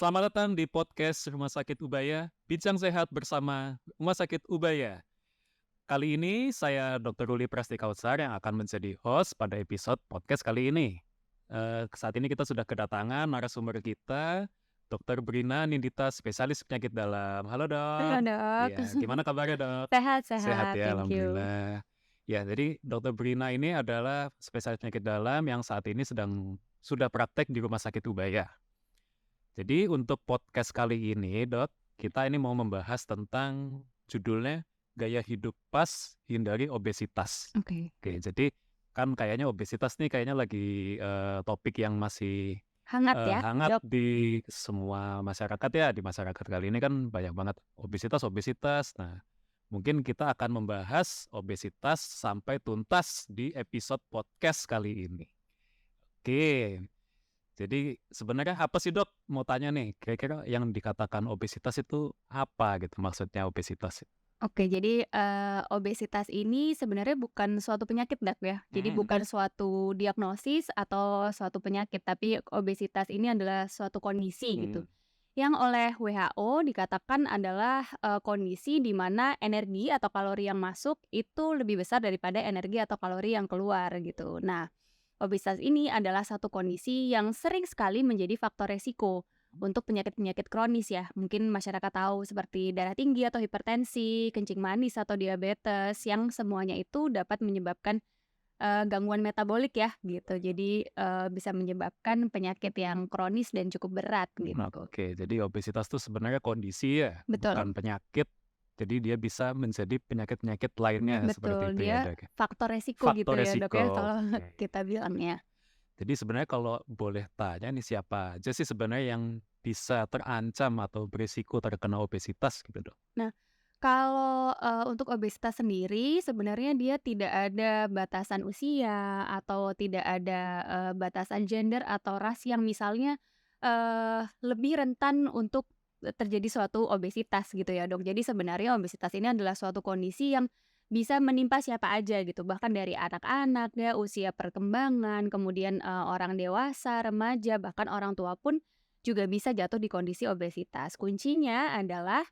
Selamat datang di podcast Rumah Sakit Ubaya, Bincang Sehat bersama Rumah Sakit Ubaya. Kali ini saya Dr. Ruli Prastikautsar yang akan menjadi host pada episode podcast kali ini. Saat ini kita sudah kedatangan narasumber kita, Dr. Brina Nindita, spesialis penyakit dalam. Halo dok. Halo dok. Ya, gimana kabarnya dok? Sehat ya, thank you. alhamdulillah. Ya, jadi Dr. Brina ini adalah spesialis penyakit dalam yang saat ini sudah praktek di Rumah Sakit Ubaya. Jadi untuk podcast kali ini, Dok, kita ini mau membahas tentang judulnya Gaya Hidup Pas Hindari Obesitas. Oke. Jadi kan kayaknya obesitas nih kayaknya lagi topik yang masih Hangat ya, hangat dok. di semua masyarakat ya. Di masyarakat kali ini kan banyak banget obesitas. Nah, mungkin kita akan membahas obesitas sampai tuntas di episode podcast kali ini. Oke. Jadi sebenarnya apa sih dok? Mau tanya nih, kira-kira yang dikatakan obesitas itu apa gitu maksudnya obesitas? Oke, jadi obesitas ini sebenarnya bukan suatu penyakit dok ya. Jadi bukan suatu diagnosis atau suatu penyakit, tapi obesitas ini adalah suatu kondisi gitu. Yang oleh WHO dikatakan adalah kondisi di mana energi atau kalori yang masuk itu lebih besar daripada energi atau kalori yang keluar gitu. Nah, obesitas ini adalah satu kondisi yang sering sekali menjadi faktor resiko untuk penyakit-penyakit kronis ya. Mungkin masyarakat tahu seperti darah tinggi atau hipertensi, kencing manis atau diabetes yang semuanya itu dapat menyebabkan gangguan metabolik ya gitu. Jadi bisa menyebabkan penyakit yang kronis dan cukup berat gitu. Oke, jadi obesitas itu sebenarnya kondisi ya, Betul. bukan penyakit. Jadi dia bisa menjadi penyakit-penyakit lainnya seperti Betul, itu dia ya dok. faktor resiko gitu Faktor ya dok ya resiko. kalau Oke. kita bilangnya. Jadi sebenarnya kalau boleh tanya nih siapa aja sih sebenarnya yang bisa terancam atau berisiko terkena obesitas gitu dok? Nah, kalau untuk obesitas sendiri sebenarnya dia tidak ada batasan usia atau tidak ada batasan gender atau ras yang misalnya lebih rentan untuk terjadi suatu obesitas gitu ya dok. Jadi sebenarnya obesitas ini adalah suatu kondisi yang bisa menimpa siapa aja gitu. Bahkan dari anak-anak ya, usia perkembangan, kemudian orang dewasa, remaja, bahkan orang tua pun juga bisa jatuh di kondisi obesitas. Kuncinya adalah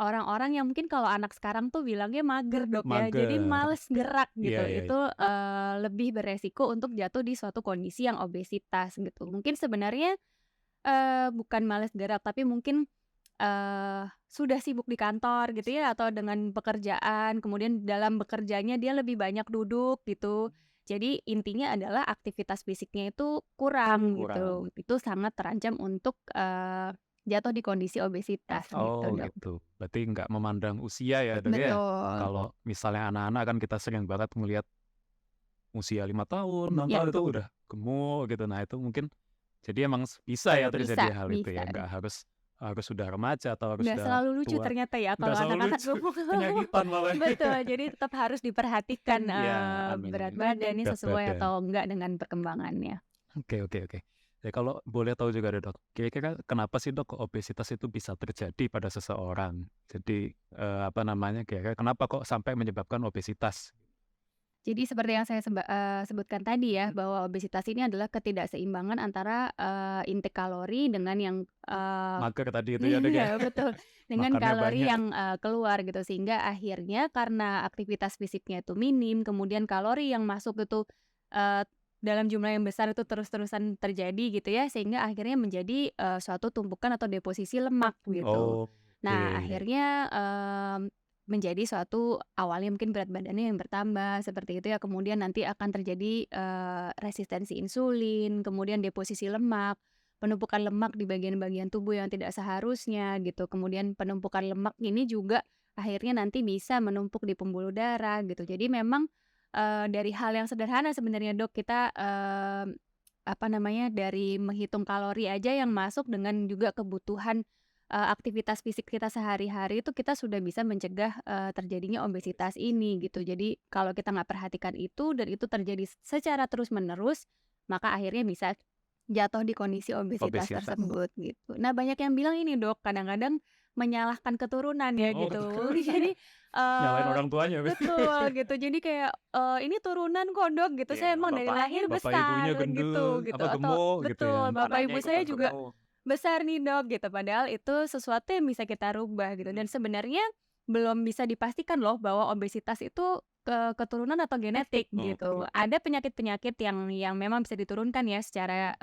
orang-orang yang mungkin kalau anak sekarang tuh bilangnya mager dok ya, jadi Mager. males gerak gitu. Iya. Itu lebih beresiko untuk jatuh di suatu kondisi yang obesitas gitu. Mungkin sebenarnya bukan males gerak, tapi mungkin sudah sibuk di kantor gitu ya, atau dengan pekerjaan, kemudian dalam bekerjanya dia lebih banyak duduk gitu. Jadi intinya adalah aktivitas fisiknya itu kurang gitu. Itu sangat terancam untuk jatuh di kondisi obesitas gitu Oh dok. gitu, berarti nggak memandang usia ya dok ya? Betul. Kalau misalnya anak-anak kan kita sering banget melihat usia 5 tahun, 6 Ya. tahun itu udah gemuk gitu. Nah itu mungkin jadi emang bisa ya terjadi hal itu ya, Bisa. nggak harus sudah remaja atau harus Nggak sudah selalu lucu tua. ternyata ya Nggak kalau selalu anak-anak lucu, gemuk. penyakitan malah. Betul, jadi tetap harus diperhatikan Ya, amin. berat badannya Berat sesuai badan. atau enggak dengan perkembangannya. Oke. Ya kalau boleh tahu juga deh dok, kira-kira kenapa sih dok obesitas itu bisa terjadi pada seseorang? Jadi kira-kira kenapa kok sampai menyebabkan obesitas? Jadi seperti yang saya sebutkan tadi ya, bahwa obesitas ini adalah ketidakseimbangan antara intake kalori dengan yang Mager tadi itu ya dok ya? iya betul, dengan Makannya kalori banyak. yang keluar gitu. Sehingga akhirnya karena aktivitas fisiknya itu minim, kemudian kalori yang masuk itu dalam jumlah yang besar itu terus-terusan terjadi gitu ya, sehingga akhirnya menjadi suatu tumpukan atau deposisi lemak gitu. Nah, akhirnya menjadi suatu awalnya mungkin berat badannya yang bertambah seperti itu ya, kemudian nanti akan terjadi resistensi insulin, kemudian deposisi lemak, penumpukan lemak di bagian-bagian tubuh yang tidak seharusnya gitu. Kemudian penumpukan lemak ini juga akhirnya nanti bisa menumpuk di pembuluh darah gitu. Jadi memang dari hal yang sederhana sebenarnya dok, kita dari menghitung kalori aja yang masuk dengan juga kebutuhan aktivitas fisik kita sehari-hari itu kita sudah bisa mencegah terjadinya obesitas ini gitu. Jadi kalau kita nggak perhatikan itu dan itu terjadi secara terus-menerus, maka akhirnya bisa jatuh di kondisi obesitas tersebut gitu. Nah, banyak yang bilang ini dok, kadang-kadang menyalahkan keturunan ya gitu. Jadi nyalain orang tuanya. betul gitu. Jadi kayak ini turunan kok dok gitu. Saya emang dari lahir Bapak besar ibunya gitu gendut, gitu. gemuk Atau gitu ya. betul, bapak ibu saya juga besar nih Dok gitu. Padahal itu sesuatu yang bisa kita rubah gitu. Dan sebenarnya belum bisa dipastikan loh bahwa obesitas itu keturunan atau genetik gitu. Oke. Ada penyakit-penyakit yang memang bisa diturunkan ya secara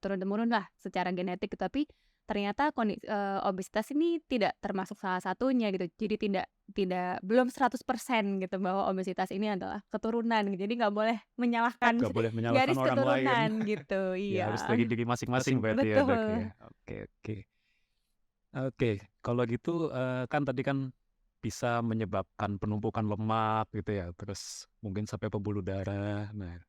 turun-temurun lah secara genetik, tapi ternyata obesitas ini tidak termasuk salah satunya gitu. Jadi tidak belum 100% gitu bahwa obesitas ini adalah keturunan gitu. Jadi nggak boleh menyalahkan Nggak boleh menyalahkan garis orang lain. keturunan gitu. Ya harus Iya. dari diri masing-masing berarti ya Dok ya. Betul. Oke. Oke, kalau gitu kan tadi kan bisa menyebabkan penumpukan lemak gitu ya, terus mungkin sampai pembuluh darah. Nah,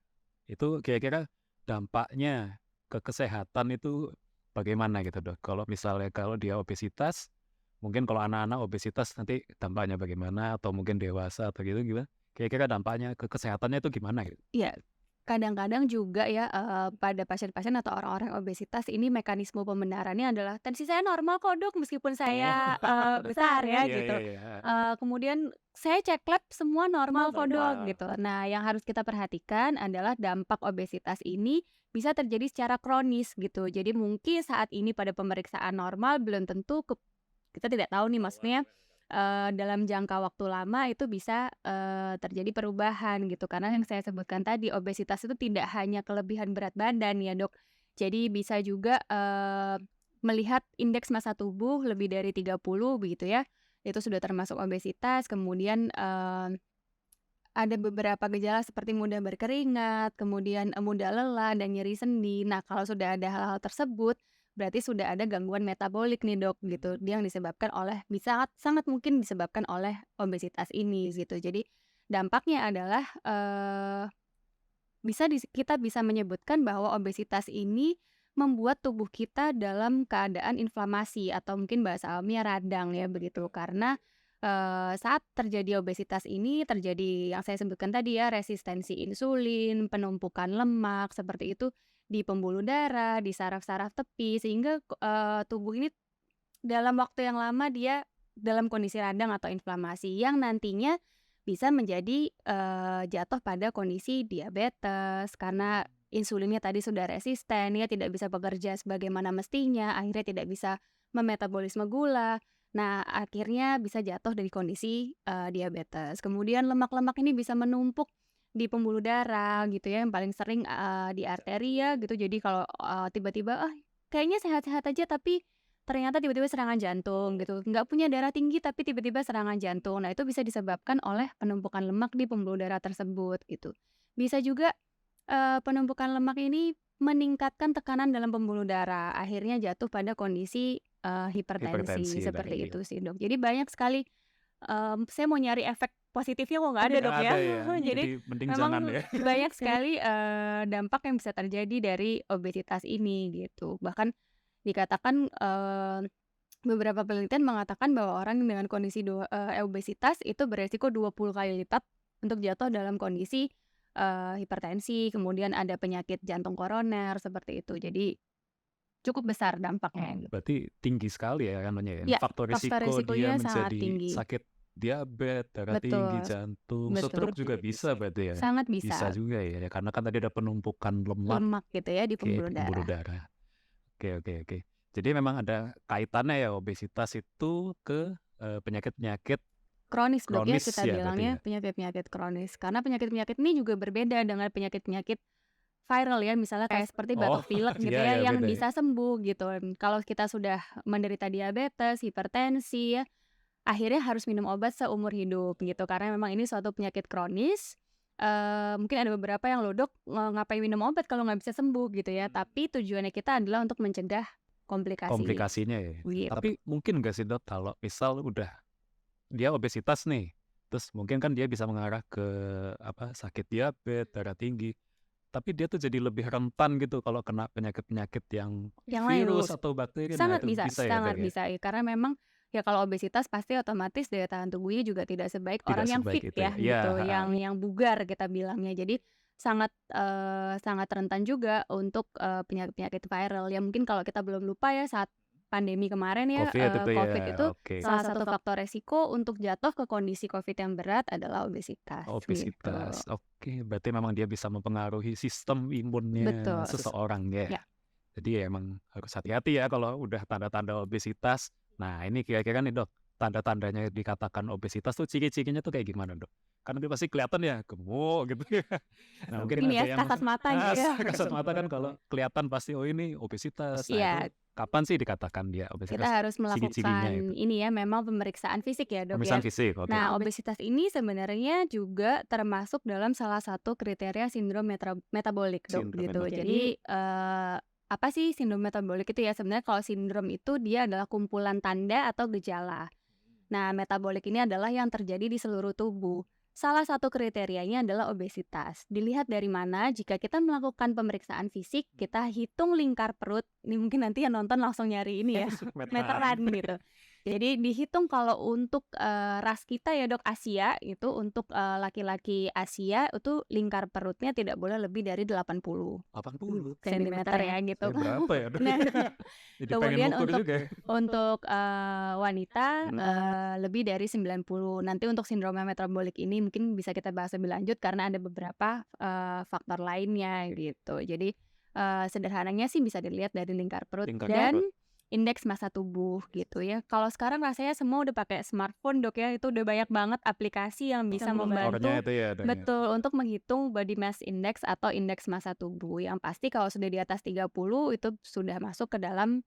itu kira-kira dampaknya ke kesehatan itu bagaimana gitu Dok? Kalau misalnya kalau dia obesitas, mungkin kalau anak-anak obesitas nanti dampaknya bagaimana, atau mungkin dewasa atau gitu gimana? Kira-kira dampaknya ke kesehatannya itu gimana gitu? Iya, kadang-kadang juga ya, pada pasien-pasien atau orang-orang obesitas ini mekanisme pembenarannya adalah, "Tensi saya normal kok Dok, meskipun Oh, saya, besar ya," iya gitu. iya iya. Kemudian, "Saya cek lab semua normal kok Dok," Normal. gitu. Nah, yang harus kita perhatikan adalah dampak obesitas ini bisa terjadi secara kronis gitu. Jadi mungkin saat ini pada pemeriksaan normal belum tentu kita tidak tahu nih maksudnya, dalam jangka waktu lama itu bisa, terjadi perubahan gitu. Karena yang saya sebutkan tadi, obesitas itu tidak hanya kelebihan berat badan ya, Dok. Jadi bisa juga, melihat indeks massa tubuh lebih dari 30 begitu ya, itu sudah termasuk obesitas. Kemudian, ada beberapa gejala seperti mudah berkeringat, kemudian, mudah lelah dan nyeri sendi. Nah, kalau sudah ada hal-hal tersebut, berarti sudah ada gangguan metabolik nih, Dok, gitu. Dia yang disebabkan oleh sangat sangat mungkin disebabkan oleh obesitas ini, gitu. Jadi dampaknya adalah, kita bisa menyebutkan bahwa obesitas ini membuat tubuh kita dalam keadaan inflamasi atau mungkin bahasa alamiah radang ya, begitu. Karena saat terjadi obesitas ini terjadi yang saya sebutkan tadi ya, resistensi insulin, penumpukan lemak seperti itu di pembuluh darah, di saraf-saraf tepi sehingga tubuh ini dalam waktu yang lama dia dalam kondisi radang atau inflamasi yang nantinya bisa menjadi jatuh pada kondisi diabetes karena insulinnya tadi sudah resisten, ya tidak bisa bekerja sebagaimana mestinya, akhirnya tidak bisa memetabolisme gula. Nah, akhirnya bisa jatuh dari kondisi, diabetes. Kemudian lemak-lemak ini bisa menumpuk di pembuluh darah gitu ya, yang paling sering, di arteria ya gitu. Jadi kalau, tiba-tiba, kayaknya sehat-sehat aja tapi ternyata tiba-tiba serangan jantung gitu. Nggak punya darah tinggi tapi tiba-tiba serangan jantung. Nah, itu bisa disebabkan oleh penumpukan lemak di pembuluh darah tersebut gitu. Bisa juga, penumpukan lemak ini meningkatkan tekanan dalam pembuluh darah, akhirnya jatuh pada kondisi, hipertensi, Hipertensi seperti tadi. itu sih, Dok. Jadi banyak sekali, saya mau nyari efek positifnya kok nggak ada, Nggak Dok, ya. ada ya, Jadi jadi mending jangan memang ya. banyak sekali, dampak yang bisa terjadi dari obesitas ini gitu. Bahkan dikatakan, beberapa penelitian mengatakan bahwa orang dengan kondisi obesitas itu beresiko 20 kali lipat untuk jatuh dalam kondisi, hipertensi, kemudian ada penyakit jantung koroner, seperti itu. Jadi cukup besar dampaknya gitu. Berarti tinggi sekali ya anunya ya, Iya, faktor faktor risiko dia resikonya sangat menjadi tinggi. sakit diabetes, darah tinggi, Betul jantung, betul. stroke juga bisa berarti ya? Sangat Bisa bisa. juga ya, karena kan tadi ada penumpukan lemak Lemak gitu ya di di pembuluh pembuluh darah. darah. Oke. Jadi memang ada kaitannya ya obesitas itu ke, penyakit-penyakit Kronis, Dok, ya kronis kita ya berarti bilangnya ya? penyakit-penyakit kronis. Karena penyakit-penyakit ini juga berbeda dengan penyakit-penyakit viral ya, misalnya kayak seperti Oh, batuk pilek gitu iya ya, ya yang beda ya. bisa sembuh gitu. Kalau kita sudah menderita diabetes, hipertensi ya, akhirnya harus minum obat seumur hidup gitu, karena memang ini suatu penyakit kronis. Mungkin ada beberapa yang, "Loh Dok, ngapain minum obat kalau nggak bisa sembuh?" Gitu ya, tapi tujuannya kita adalah untuk mencegah komplikasi, Komplikasinya ya. gitu. Tapi mungkin nggak sih Dok, kalau misal udah dia obesitas nih, terus mungkin kan dia bisa mengarah ke sakit diabetes, darah tinggi, tapi dia tuh jadi lebih rentan gitu kalau kena penyakit-penyakit yang Yang lain virus atau bakteri. Nah itu bisa ya Dok sangat ya? bisa ya, karena memang ya kalau obesitas pasti otomatis daya tahan tubuhnya juga tidak sebaik Tidak orang yang sebaik fit itu ya ya? Iya, gitu, heeh. yang bugar kita bilangnya. Jadi sangat rentan juga untuk, penyakit-penyakit viral. Ya mungkin kalau kita belum lupa ya saat pandemi kemarin ya, Covid itu ya, Covid itu oke. salah satu faktor resiko untuk jatuh ke kondisi Covid yang berat adalah obesitas, gitu. Obesitas, oke. Berarti memang dia bisa mempengaruhi sistem imunnya Betul, seseorang ya? ya. Jadi ya emang harus hati-hati ya kalau udah tanda-tanda obesitas. Nah, ini kira-kira nih, Dok, tanda-tandanya dikatakan obesitas tuh ciri-cirinya tuh kayak gimana, Dok? Kan nanti pasti kelihatan ya, gemuk gitu ya. Nah, mungkin Ini ada ya yang kasat mata gitu ya. kasat mata kan kalau kelihatan pasti, oh ini obesitas. Nah, itu Iya, kapan sih dikatakan dia kita obesitas? harus Ciri-cirinya itu. melakukan ini ya, memang pemeriksaan fisik ya, Dok, ya. Pemeriksaan fisik, oke. Nah, obesitas ini sebenarnya juga termasuk dalam salah satu kriteria sindrom metabolik, Dok, Sindrom gitu. metabolik. Jadi, apa sih sindrom metabolik itu ya? Sebenarnya kalau sindrom itu dia adalah kumpulan tanda atau gejala. Nah, metabolik ini adalah yang terjadi di seluruh tubuh. Salah satu kriterianya adalah obesitas. Dilihat dari mana, jika kita melakukan pemeriksaan fisik, kita hitung lingkar perut. Ini mungkin nanti yang nonton langsung nyari ini ya, meteran gitu. Jadi dihitung kalau untuk ras kita ya, Dok, Asia itu untuk laki-laki Asia itu lingkar perutnya tidak boleh lebih dari 80 80. cm ya gitu. Saya berapa ya, Dok? Nah, Jadi pengen kemudian ukur untuk juga ya. wanita lebih dari 90. Nanti untuk sindrom metabolik ini mungkin bisa kita bahas lebih lanjut karena ada beberapa faktor lainnya gitu. Jadi sederhananya sih bisa dilihat dari lingkar perut Lingkar dan perut. indeks massa tubuh gitu ya. Kalau sekarang rasanya semua udah pakai smartphone, Dok, ya. Itu udah banyak banget aplikasi yang bisa Motornya membantu itu ya, Dok, ya. betul untuk menghitung body mass index atau indeks massa tubuh. Yang pasti kalau sudah di atas 30 itu sudah masuk ke dalam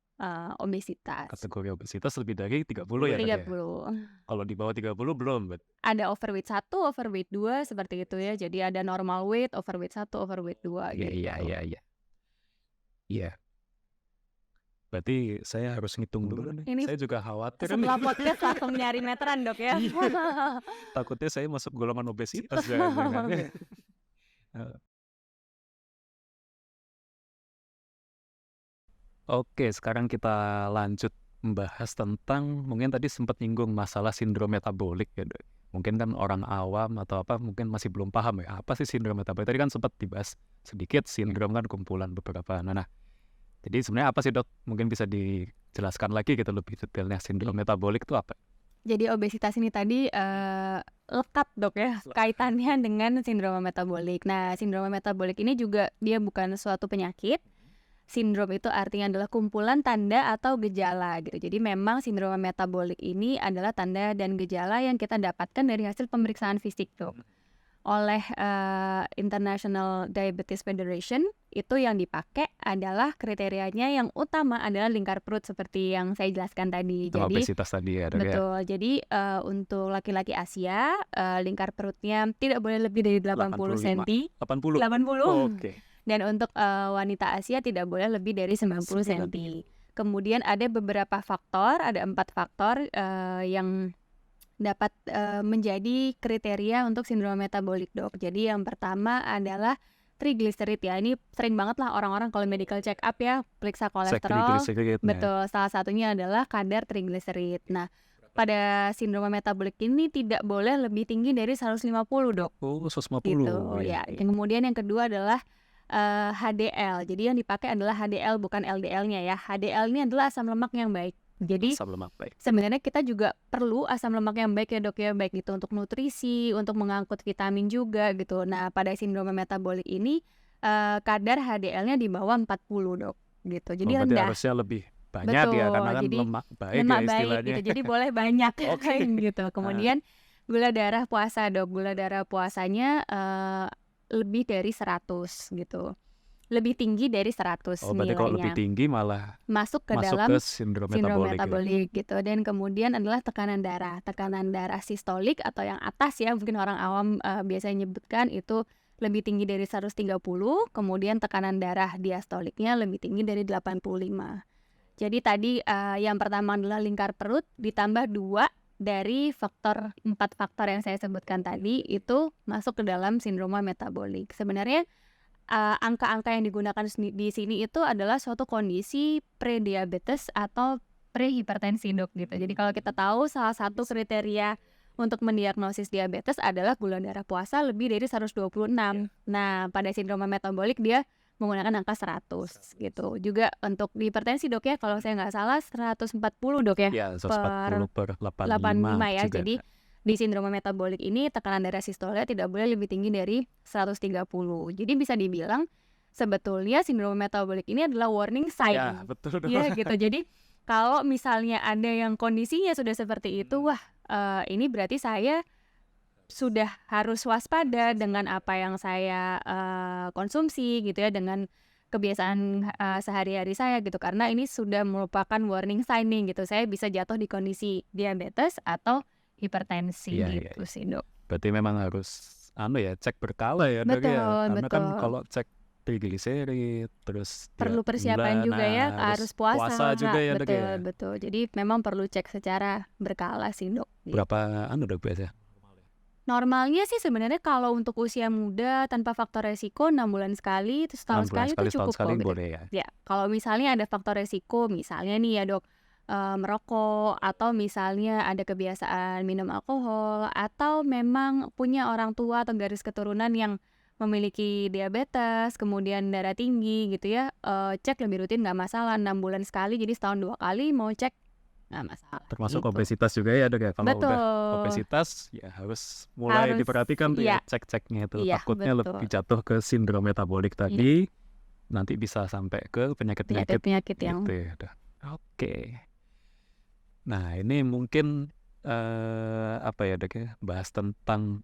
obesitas. Kategori obesitas lebih dari 30 ya, Dok, ya? 30. Kalau di bawah 30 belum, Bet. Ada overweight 1, overweight 2 seperti itu ya. Jadi ada normal weight, overweight 1, overweight 2 gitu. Iya. Iya. Berarti saya harus ngitung dulu nih. Ini Saya juga khawatir nih. setelah podcast langsung nyari meteran, Dok, ya. Takutnya saya masuk golongan obesitas jangan-jangan. Oke, sekarang kita lanjut membahas tentang mungkin tadi sempat nyinggung masalah sindrom metabolik ya, Dok. Mungkin kan orang awam atau apa mungkin masih belum paham ya, apa sih sindrom metabolik? Tadi kan sempat dibahas sedikit, sindrom kan kumpulan beberapa. Nah, jadi sebenarnya apa sih, Dok? Mungkin bisa dijelaskan lagi gitu lebih detailnya sindrom metabolik itu apa? Jadi obesitas ini tadi lekat, Dok, ya kaitannya dengan sindrom metabolik. Nah, sindrom metabolik ini juga dia bukan suatu penyakit. Sindrom itu artinya adalah kumpulan tanda atau gejala gitu. Jadi memang sindrom metabolik ini adalah tanda dan gejala yang kita dapatkan dari hasil pemeriksaan fisik, Dok. Oleh International Diabetes Federation itu yang dipakai adalah kriterianya yang utama adalah lingkar perut seperti yang saya jelaskan tadi. Untuk Jadi obesitas tadi ya, Dok, ya? betul. Jadi untuk laki-laki Asia lingkar perutnya tidak boleh lebih dari 80 cm. 80. 80. Oke. Dan untuk wanita Asia tidak boleh lebih dari 90 cm. Kemudian ada beberapa faktor, ada 4 faktor yang dapat menjadi kriteria untuk sindrom metabolik, Dok. Jadi yang pertama adalah trigliserid ya. Ini sering banget lah orang-orang kalau medical check up ya, periksa kolesterol. Betul, salah satunya adalah kadar trigliserid. Nah, pada sindrom metabolik ini tidak boleh lebih tinggi dari 150, Dok. Oh, 150. Gitu ya. Kemudian yang kedua adalah HDL. Jadi yang dipakai adalah HDL bukan LDL-nya ya. HDL ini adalah asam lemak yang baik. Jadi Asam lemak baik. sebenarnya kita juga perlu asam lemak yang baik ya, Dok, ya. Baik itu untuk nutrisi, untuk mengangkut vitamin juga gitu. Nah, pada sindrom metabolik ini kadar HDL-nya di bawah 40, Dok, gitu. Jadi berarti rendah. harusnya lebih banyak ya, Betul, karena kan jadi lemak baik lemak ya baik istilahnya. gitu. Jadi boleh banyak Oke. gitu. Kemudian gula darah puasa, Dok. Gula darah puasanya lebih dari 100 gitu. Lebih tinggi dari 100 Oh, berarti kalau lebih nilainya. tinggi malah Masuk ke masuk dalam ke sindrom metabolik. metabolik gitu. Dan kemudian adalah tekanan darah sistolik atau yang atas ya, mungkin orang awam biasanya nyebutkan itu lebih tinggi dari 130. Kemudian tekanan darah diastoliknya lebih tinggi dari 85. Jadi tadi yang pertama adalah lingkar perut ditambah 2 dari 4 faktor yang saya sebutkan tadi itu masuk ke dalam sindrom metabolik. Sebenarnya angka-angka yang digunakan di sini itu adalah suatu kondisi prediabetes atau prehipertensi, Dok, gitu. Jadi kalau kita tahu salah satu kriteria untuk mendiagnosis diabetes adalah gula darah puasa lebih dari 126. Nah, pada sindrom metabolik dia menggunakan angka 100 gitu. Juga untuk hipertensi, Dok, ya, kalau saya nggak salah 140, Dok, ya. Ya, 140 per 85 ya. juga. Jadi di sindrom metabolik ini tekanan darah sistolnya tidak boleh lebih tinggi dari 130. Jadi bisa dibilang sebetulnya sindrom metabolik ini adalah warning Ya, sign. betul dong. Ya gitu. Jadi kalau misalnya ada yang kondisinya sudah seperti itu, wah ini berarti saya sudah harus waspada dengan apa yang saya konsumsi gitu ya, dengan kebiasaan sehari-hari saya gitu, karena ini sudah merupakan warning sign nih gitu, saya bisa jatuh di kondisi diabetes atau hipertensi Iya, iya, gitu iya. sih Dok. Berarti memang harus cek berkala ya Dok ya. Betul, Karena kan betul. kalau cek trigliserid, terus dia Perlu persiapan gula, juga ya, harus harus puasa, puasa juga ya Dok betul ya. betul. Jadi memang perlu cek secara berkala sih Dok. Gitu. Berapa Dok biasa? Normalnya sih sebenarnya kalau untuk usia muda tanpa faktor resiko 6 bulan sekali, terus 6 setahun bulan sekali sekali, itu setahun cukup sekali kok gitu. boleh ya. Ya, kalau misalnya ada faktor resiko, misalnya nih ya Dok, merokok atau misalnya ada kebiasaan minum alkohol atau memang punya orang tua atau garis keturunan yang memiliki diabetes, kemudian darah tinggi gitu ya, cek lebih rutin nggak masalah, 6 bulan sekali, jadi setahun 2 kali mau cek nggak masalah. Termasuk Gitu. obesitas juga ya Dok ya. Kalau udah Betul. obesitas ya harus mulai Harus, diperhatikan tuh ya iya. cek-ceknya itu. Iya, Takutnya betul. lebih jatuh ke sindrom metabolik tadi, nanti bisa sampai ke penyakit-penyakit Penyakit-penyakit yang gitu ya. Oke. Nah ini mungkin apa ya Dok ya, bahas tentang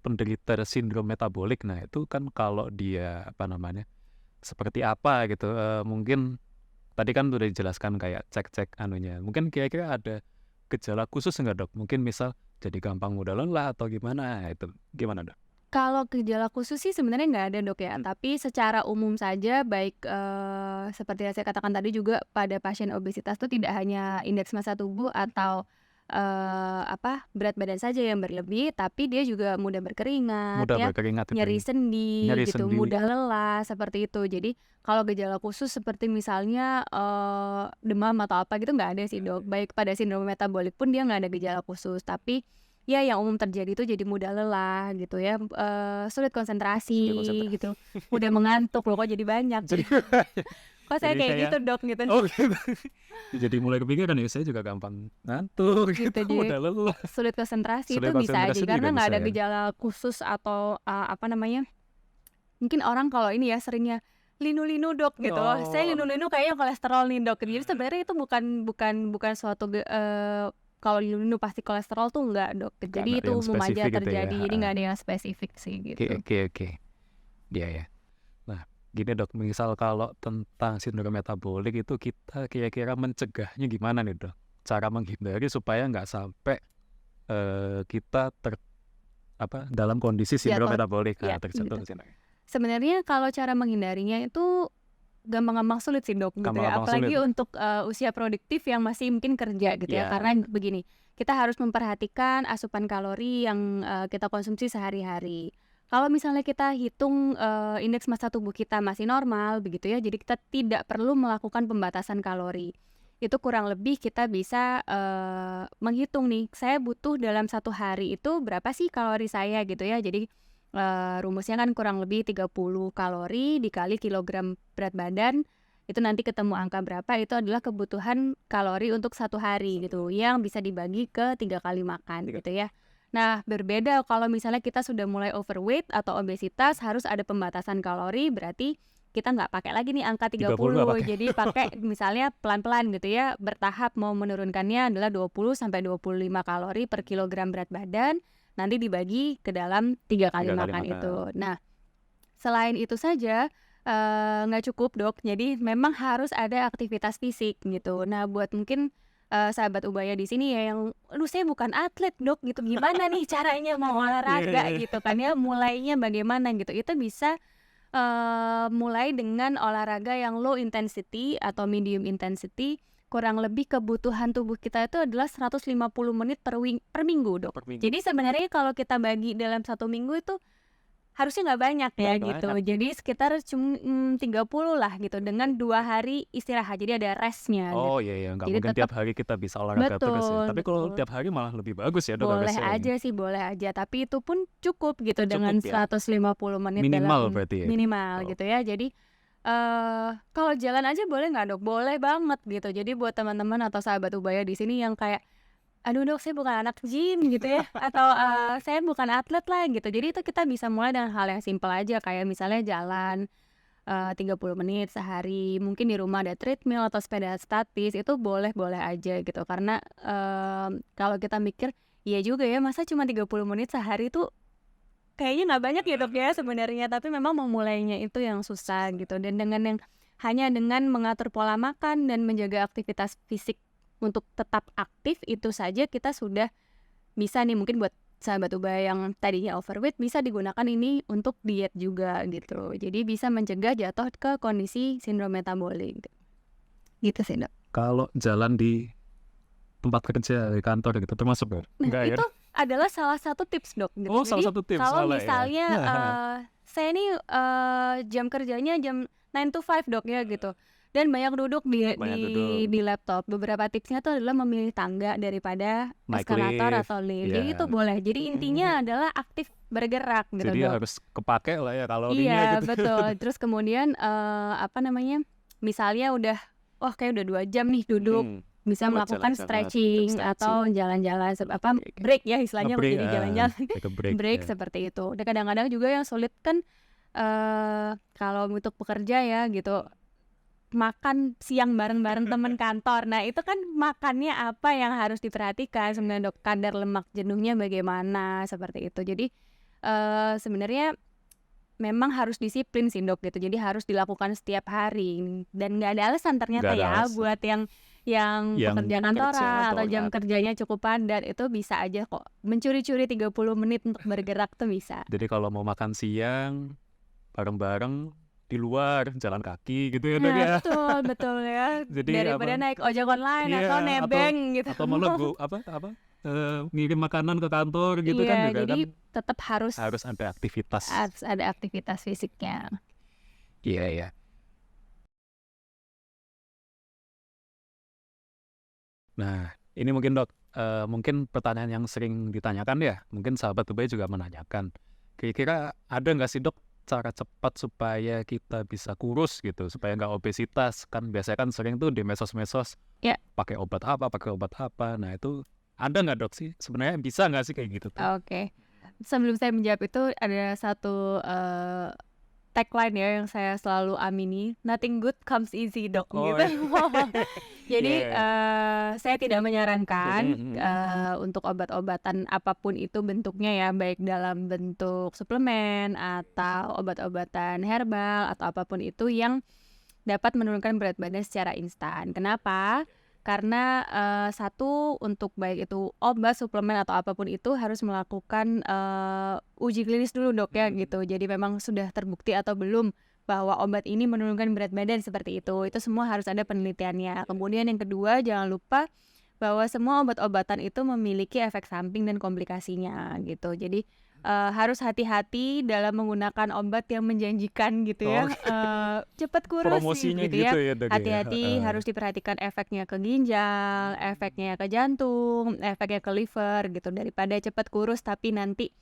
penderita sindrom metabolik. Nah itu kan kalau dia seperti apa gitu, mungkin tadi kan udah dijelaskan kayak cek-cek anunya. Mungkin kira-kira ada gejala khusus nggak Dok? Mungkin misal jadi gampang mudah lelah atau gimana, itu gimana Dok? Kalau gejala khusus sih sebenarnya nggak ada Dok ya, tapi secara umum saja baik seperti yang saya katakan tadi juga pada pasien obesitas itu tidak hanya indeks massa tubuh atau berat badan saja yang berlebih, tapi dia juga mudah berkeringat Mudah ya, berkeringat itu nyeri ya. sendi Nyeri gitu, sendi. mudah lelah seperti itu. Jadi kalau gejala khusus seperti misalnya demam atau apa gitu nggak ada sih Dok. Baik pada sindrom metabolik pun dia nggak ada gejala khusus, tapi ya yang umum terjadi itu jadi mudah lelah gitu ya, sulit konsentrasi gitu, mudah mengantuk loh kok jadi banyak. Jadi Kok saya jadi kayak kayak gitu Dok gitu. oh gitu. Jadi mulai kepikiran ya, saya juga gampang ngantuk gitu, Gitu, jadi udah lelah. sulit konsentrasi Sulit itu bisa aja konsentrasi karena juga nggak bisa ada ya. gejala khusus atau mungkin orang kalau ini ya seringnya linu-linu Dok gitu. Saya Oh. linu-linu kayaknya kolesterol nih Dok. Jadi sebenarnya itu bukan suatu kalau linu-linu pasti kolesterol tuh enggak Dok. Nggak Jadi ada itu yang umum aja spesifik gitu ya, terjadi. Jadi heeh. nggak ada yang spesifik sih gitu. Oke. Iya ya. Nah, gini Dok, misal kalau tentang sindrom metabolik itu kita kira-kira mencegahnya gimana nih Dok? Cara menghindari supaya nggak sampai kita dalam kondisi sindrom Jatuh, metabolik, ya terjatuh gitu. ke sini. Sebenarnya kalau cara menghindarinya itu gampang-gampang sulit sih Dok gitu ya. Gampang-gampang Apalagi sulit. untuk usia produktif yang masih mungkin kerja gitu ya. Iya. Karena begini, kita harus memperhatikan asupan kalori yang kita konsumsi sehari-hari. Kalau misalnya kita hitung indeks massa tubuh kita masih normal begitu ya, jadi kita tidak perlu melakukan pembatasan kalori. Itu kurang lebih kita bisa menghitung nih, saya butuh dalam 1 hari itu berapa sih kalori saya gitu ya. Jadi rumusnya kan kurang lebih 30 kalori dikali kilogram berat badan, itu nanti ketemu angka berapa, itu adalah kebutuhan kalori untuk 1 hari gitu, yang bisa dibagi ke 3 kali makan gitu ya. Nah berbeda kalau misalnya kita sudah mulai overweight atau obesitas, harus ada pembatasan kalori, berarti kita nggak pakai lagi nih angka 30 nggak 30, pakai. jadi pakai misalnya pelan-pelan gitu ya, bertahap mau menurunkannya adalah 20-25 kalori per kilogram berat badan, nanti dibagi ke dalam 3 kali 3 kali makan makan. itu. Nah, selain itu saja nggak cukup Dok, jadi memang harus ada aktivitas fisik gitu. Nah, buat mungkin sahabat Ubaya di sini ya yang, "Aduh saya bukan atlet Dok," gitu, "gimana nih caranya mau olahraga?" gitu kan ya, mulainya bagaimana gitu. Itu bisa mulai dengan olahraga yang low intensity atau medium intensity, kurang lebih kebutuhan tubuh kita itu adalah 150 menit per minggu Dok. Per minggu. Jadi sebenarnya kalau kita bagi dalam 1 minggu itu harusnya nggak banyak ya Nggak gitu. banyak. Jadi sekitar 30 lah gitu dengan 2 hari istirahat. Jadi ada restnya gitu. Oh iya, nggak Jadi mungkin tetap tiap hari kita bisa olahraga terus ya. Tapi kalau betul. tiap hari malah lebih bagus ya Dok Boleh harusnya. aja sih, boleh aja. Tapi itu pun cukup gitu dengan Cukup ya. 150 menit Minimal dalam berarti ya. minimal Oh. gitu ya. Jadi kalau jalan aja boleh nggak Dok? Boleh banget gitu. Jadi buat teman-teman atau sahabat Ubaya di sini yang kayak, aduh dok saya bukan anak gym gitu ya, atau saya bukan atlet lah gitu. Jadi itu kita bisa mulai dengan hal yang simpel aja kayak misalnya jalan 30 menit sehari, mungkin di rumah ada treadmill atau sepeda statis, itu boleh-boleh aja gitu. Karena kalau kita mikir, iya juga ya masa cuma 30 menit sehari tuh kayaknya nggak banyak ya dok ya sebenarnya, tapi memang memulainya itu yang susah gitu. Dan hanya dengan mengatur pola makan dan menjaga aktivitas fisik untuk tetap aktif, itu saja kita sudah bisa nih mungkin buat sahabat ubaya yang tadinya overweight bisa digunakan ini untuk diet juga gitu. Jadi bisa mencegah jatuh ke kondisi sindrom metabolik. Gitu sih dok. Kalau jalan di tempat kerja di kantor gitu termasuk nggak? Nah Nggak ya? itu adalah salah satu tips dok gitu. Oh, Jadi salah satu tips kalau malah ya. misalnya saya nih jam kerjanya jam 9 to 5 dok ya gitu. Dan banyak duduk di laptop. Beberapa tipsnya tuh adalah memilih tangga daripada Naik eskalator lift, atau lift. ya. Jadi itu boleh. Jadi intinya adalah aktif bergerak gitu Jadi dok. harus kepake lah ya kalorinya Iya gitu. betul. Terus kemudian misalnya udah kayak udah 2 jam nih duduk, bisa Buat melakukan jalan-jalan, stretching atau jalan-jalan break ya istilahnya Nge-break, jadi jalan-jalan take a break, break ya. seperti itu. Dan kadang-kadang juga yang sulit kan kalau untuk pekerja ya gitu, makan siang bareng-bareng teman kantor. Nah itu kan makannya apa yang harus diperhatikan sebenarnya dok, kadar lemak jenuhnya bagaimana seperti itu. Jadi sebenarnya memang harus disiplin sih dok gitu. Jadi harus dilakukan setiap hari dan nggak ada alasan ternyata Nggak ada ya alasan. buat yang pekerja kantoran atau jam kantoran. kerjanya cukup padat, itu bisa aja kok mencuri-curi 30 menit untuk bergerak tuh bisa. Jadi kalau mau makan siang bareng-bareng di luar jalan kaki gitu ya dok ya. Betul ya. Jadi Daripada naik ojek online Iya, atau nebeng gitu. atau malah ngirim makanan ke kantor gitu kan juga jadi kan tetap harus ada aktivitas. ada aktivitas fisiknya. Iya ya. Nah, ini mungkin dok, mungkin pertanyaan yang sering ditanyakan ya, mungkin sahabat ubaya juga menanyakan. Kira-kira ada nggak sih dok cara cepat supaya kita bisa kurus gitu, supaya nggak obesitas? Kan biasanya kan sering tuh di mesos-mesos, Ya. pakai obat apa. Nah itu ada nggak dok sih? Sebenarnya bisa nggak sih kayak gitu tuh? Oke. Sebelum saya menjawab itu ada satu tagline ya yang saya selalu amini, nothing good comes easy dok gitu. Jadi saya tidak menyarankan untuk obat-obatan apapun itu bentuknya ya, baik dalam bentuk suplemen atau obat-obatan herbal atau apapun itu yang dapat menurunkan berat badan secara instan. Kenapa? Karena satu, untuk baik itu obat, suplemen atau apapun itu harus melakukan uji klinis dulu dok ya gitu. Jadi memang sudah terbukti atau belum bahwa obat ini menurunkan berat badan seperti itu. Itu semua harus ada penelitiannya. Kemudian yang kedua, jangan lupa bahwa semua obat-obatan itu memiliki efek samping dan komplikasinya gitu. Jadi harus hati-hati dalam menggunakan obat yang menjanjikan gitu ya, cepat kurus Promosinya gitu ya. dok ya. Hati-hati, harus diperhatikan efeknya ke ginjal, efeknya ke jantung, efeknya ke liver gitu. Daripada cepat kurus tapi nanti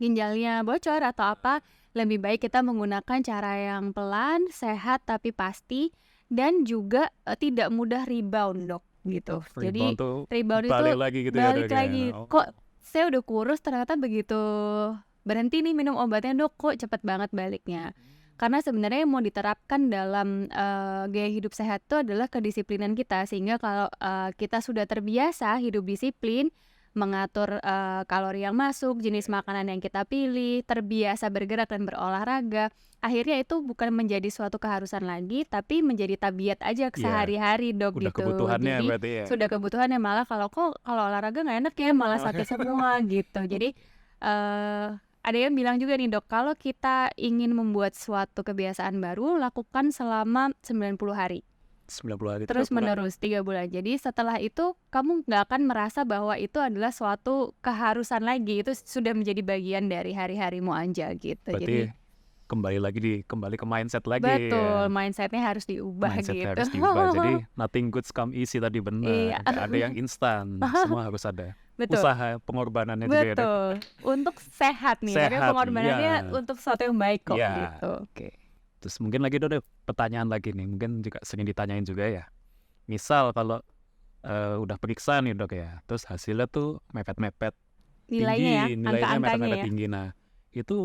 ginjalnya bocor atau apa, lebih baik kita menggunakan cara yang pelan, sehat tapi pasti, dan juga tidak mudah rebound dok gitu. Jadi rebound itu balik lagi gitu ya dok ya. Kok saya udah kurus ternyata begitu berhenti nih minum obatnya dok kok cepet banget baliknya. Karena sebenarnya yang mau diterapkan dalam gaya hidup sehat itu adalah kedisiplinan kita. Sehingga kalau kita sudah terbiasa hidup disiplin, mengatur kalori yang masuk, jenis makanan yang kita pilih, terbiasa bergerak dan berolahraga, akhirnya itu bukan menjadi suatu keharusan lagi, tapi menjadi tabiat aja sehari-hari dok Udah gitu. kebutuhannya Jadi berarti ya. sudah kebutuhannya, malah kalau olahraga nggak enak ya, malah sakit semua gitu. Jadi ada yang bilang juga nih dok, kalau kita ingin membuat suatu kebiasaan baru, lakukan selama 90 hari. 90 hari Terus menerus 3 bulan. Jadi setelah itu kamu nggak akan merasa bahwa itu adalah suatu keharusan lagi. Itu sudah menjadi bagian dari hari-harimu aja gitu. Berarti kembali ke mindset lagi. Betul, mindsetnya harus diubah gitu. Harus diubah. Jadi nothing good come easy tadi benar. Iya. Nggak ada yang instan. Semua harus ada. Betul. Usaha pengorbanannya juga ya. Betul. Untuk sehat nih. Tapi pengorbanannya untuk sesuatu yang baik kok gitu. Oke. Terus mungkin lagi ada pertanyaan lagi nih, mungkin juga sering ditanyain juga ya. Misal kalau udah periksa nih dok ya, terus hasilnya tuh mepet-mepet Nilainya ya, tinggi, nilainya angka-angkanya mepet-mepet ya. tinggi. Nah, itu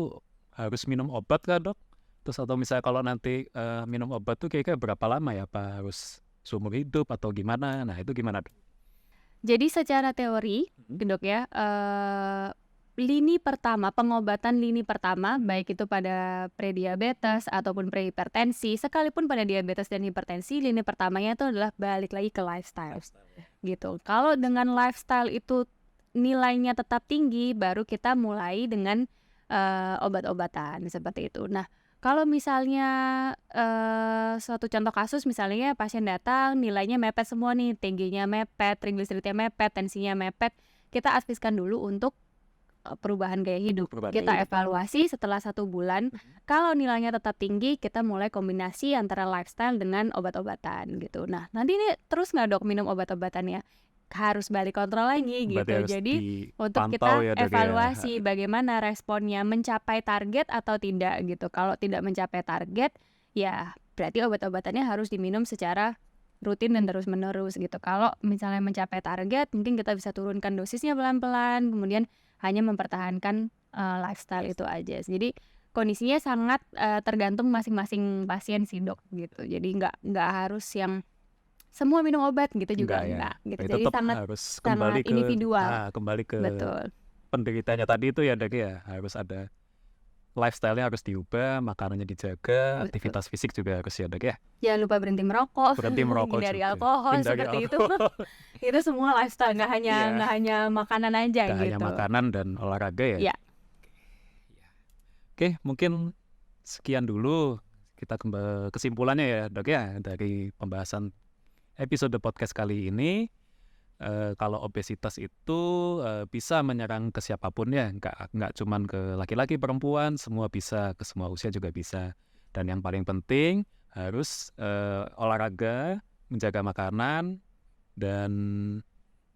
harus minum obat kah dok? Terus atau misalnya kalau nanti minum obat tuh kira-kira berapa lama ya? Apa harus seumur hidup atau gimana? Nah, itu gimana dok? Jadi secara teori, dok ya, pengobatan lini pertama, baik itu pada prediabetes ataupun prehipertensi, sekalipun pada diabetes dan hipertensi, lini pertamanya itu adalah balik lagi ke lifestyle, gitu. Kalau dengan lifestyle itu nilainya tetap tinggi, baru kita mulai dengan obat-obatan seperti itu. Nah, kalau misalnya suatu contoh kasus misalnya pasien datang nilainya mepet semua nih, tingginya mepet, trigliseridnya mepet, tensinya mepet, kita adviskan dulu untuk perubahan gaya hidup. Kita evaluasi setelah 1 bulan, kalau nilainya tetap tinggi, kita mulai kombinasi antara lifestyle dengan obat-obatan gitu. Nah, nanti ini terus nggak dok minum obat-obatannya? Harus balik kontrol lagi Berarti gitu. harus Jadi untuk dipantau kita ya dok ya. evaluasi bagaimana responnya, mencapai target atau tidak gitu. Kalau tidak mencapai target, ya berarti obat-obatannya harus diminum secara rutin dan terus-menerus gitu. Kalau misalnya mencapai target, mungkin kita bisa turunkan dosisnya pelan-pelan, kemudian hanya mempertahankan lifestyle itu aja. Jadi kondisinya sangat tergantung masing-masing pasien sih dok gitu. Jadi nggak harus yang semua minum obat gitu juga enggak gitu. Jadi Jadi tetap harus kembali sangat individual. kembali ke Betul. penderitanya tadi itu ya dok ya. Harus ada lifestyle-nya harus diubah, makanannya dijaga, Betul. aktivitas fisik juga harus ya dok ya. Jangan lupa berhenti merokok, Berhenti merokok hindari juga. alkohol Hindari seperti alkohol. Itu semua lifestyle, nggak Iya. hanya makanan aja Nggak hanya gitu. makanan dan olahraga ya. Iya. Oke, mungkin sekian dulu kita kesimpulannya ya dok ya dari pembahasan episode podcast kali ini. Kalau obesitas itu bisa menyerang ke siapapun ya, nggak cuman ke laki-laki, perempuan, semua bisa, ke semua usia juga bisa. Dan yang paling penting harus olahraga, menjaga makanan, dan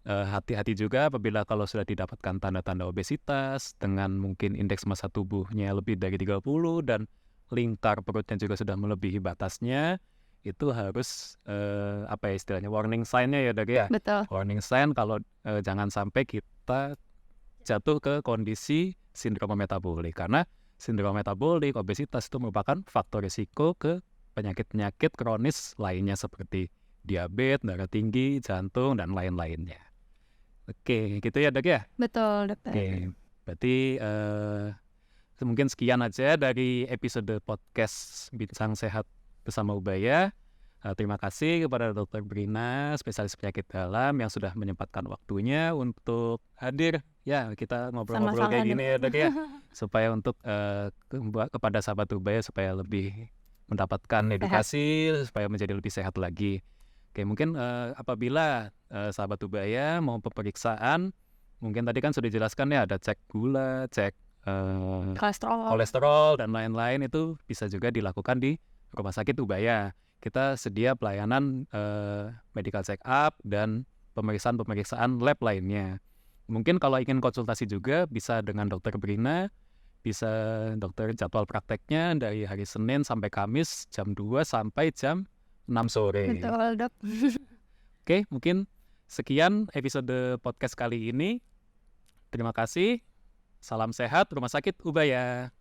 hati-hati juga apabila kalau sudah didapatkan tanda-tanda obesitas dengan mungkin indeks massa tubuhnya lebih dari 30 dan lingkar perutnya juga sudah melebihi batasnya, itu harus apa ya istilahnya, warning sign-nya ya dok ya. Betul. Warning sign kalau jangan sampai kita jatuh ke kondisi sindrom metabolik, karena sindrom metabolik, obesitas itu merupakan faktor risiko ke penyakit-penyakit kronis lainnya seperti diabetes, darah tinggi, jantung, dan lain-lainnya. Oke, gitu ya dok ya. Betul dokter. Oke, berarti mungkin sekian aja dari episode podcast Bincang Sehat bersama Ubaya. Terima kasih kepada Dr. Brina, spesialis penyakit dalam yang sudah menyempatkan waktunya untuk hadir. Ya, kita ngobrol-ngobrol kayak gini ya dok ya, supaya untuk kepada sahabat Ubaya supaya lebih mendapatkan edukasi, supaya menjadi lebih sehat lagi. Oke, mungkin apabila sahabat Ubaya mau pemeriksaan, mungkin tadi kan sudah dijelaskan ya, ada cek gula, cek kolesterol dan lain-lain, itu bisa juga dilakukan di Rumah Sakit Ubaya. Kita sedia pelayanan medical check up dan pemeriksaan lab lainnya. Mungkin kalau ingin konsultasi juga bisa dengan Dr. Brina, bisa dokter jadwal prakteknya dari hari Senin sampai Kamis jam 2 sampai jam 6 sore. Betul dok. Oke, mungkin sekian episode podcast kali ini. Terima kasih. Salam sehat Rumah Sakit Ubaya.